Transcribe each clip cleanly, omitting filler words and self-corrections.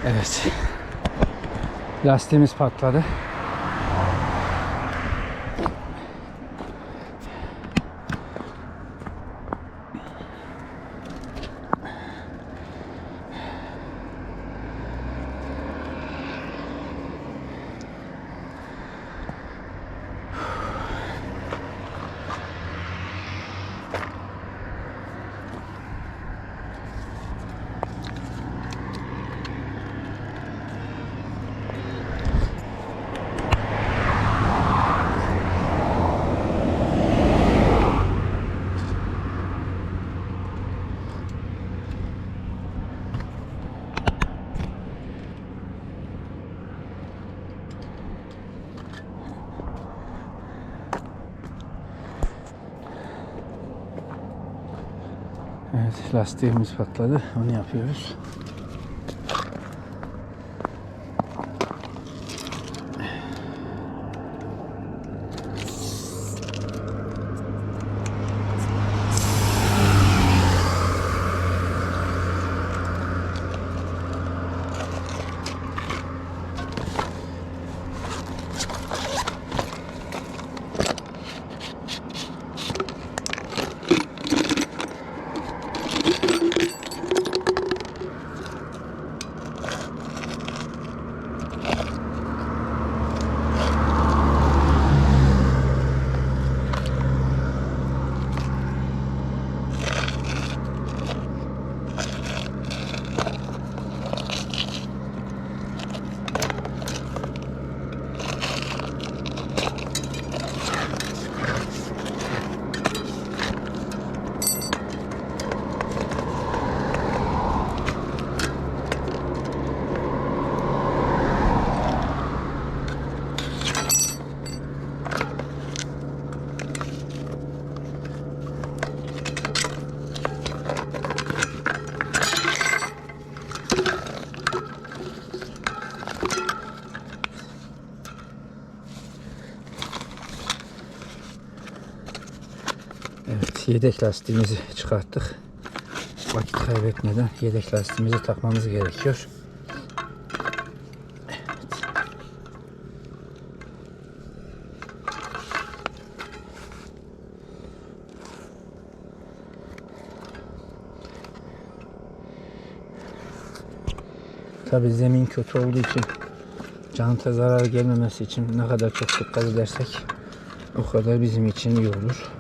Evet. Lastiğimiz patladı. Evet, lastiğimiz patladı. Onu yapıyoruz. Evet, yedek lastiğimizi çıkarttık. Vakit kaybetmeden yedek lastiğimizi takmamız gerekiyor. Tabi zemin kötü olduğu için, janta zarar gelmemesi için ne kadar çok dikkat edersek o kadar bizim için iyi olur.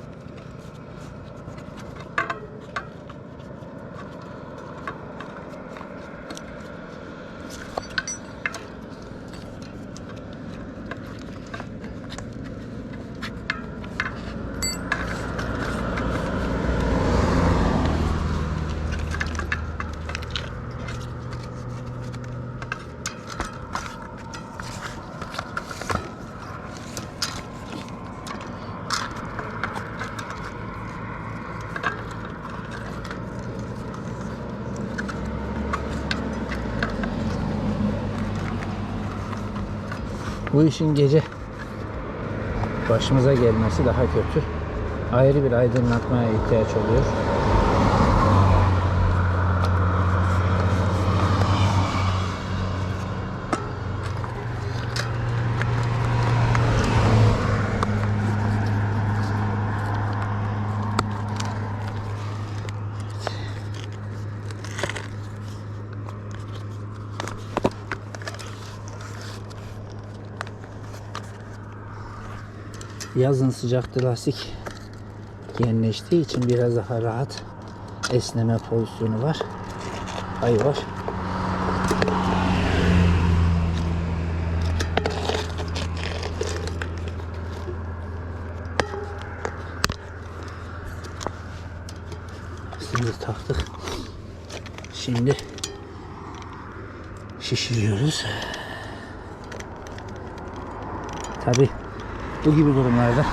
Bu işin gece başımıza gelmesi daha kötü. Ayrı bir aydınlatmaya ihtiyaç oluyor. Yazın sıcakta lastik genleştiği için biraz daha rahat esneme pozisyonu var. Payı var. Şimdi taktık. Şimdi şişiriyoruz. Tabi bu gibi durumlarda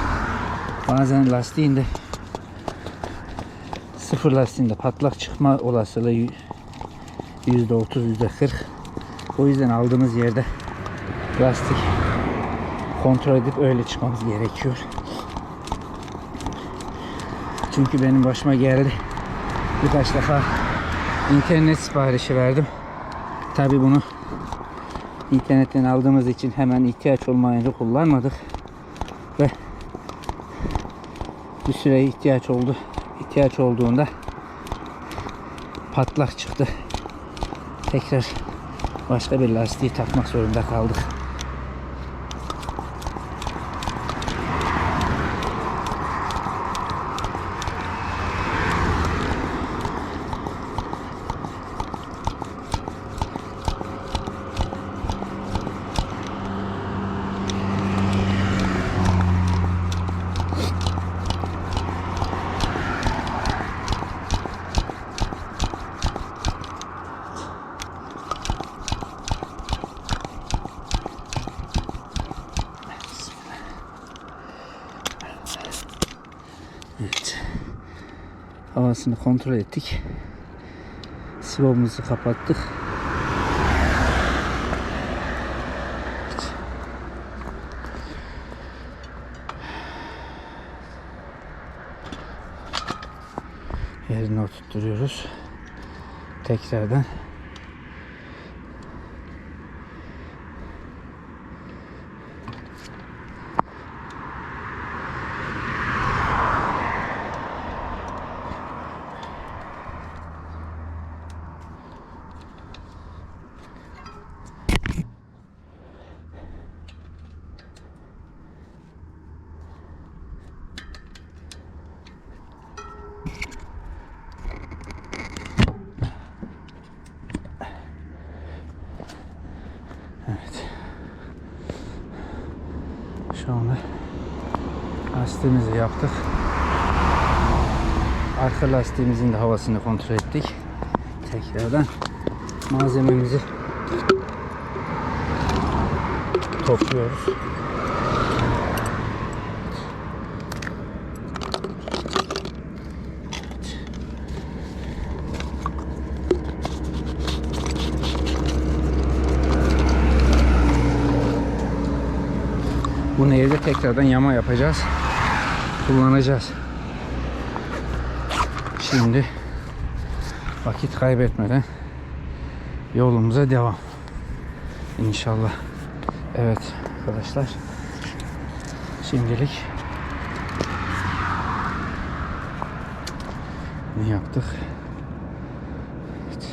bazen lastiğinde sıfır lastiğinde patlak çıkma olasılığı %30, %40. O yüzden aldığımız yerde lastik kontrol edip öyle çıkmamız gerekiyor. Çünkü benim başıma geldi. Birkaç defa internet siparişi verdim. Tabi bunu internetten aldığımız için hemen ihtiyaç olmayınca kullanmadık. Ve bir süre ihtiyaç olduğunda patlak çıktı. Tekrar başka bir lastiği takmak zorunda kaldık. Evet. Havasını kontrol ettik. Sivamızı kapattık. Yerine oturtuyoruz. Tekrardan evet. Şu anda lastiğimizi yaptık. Arka lastiğimizin de havasını kontrol ettik. Tekrardan malzememizi topluyoruz. Bunu evde tekrardan yama yapacağız. Kullanacağız. Şimdi vakit kaybetmeden yolumuza devam. İnşallah. Evet arkadaşlar. Şimdilik ne yaptık? Evet.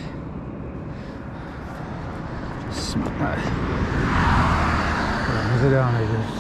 Bismillah. Yolumuza devam ediyoruz.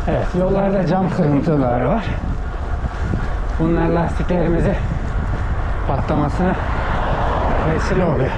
Evet, yollarda cam kırıntıları var. Bunlar lastiklerimizi patlamasına vesile oluyor.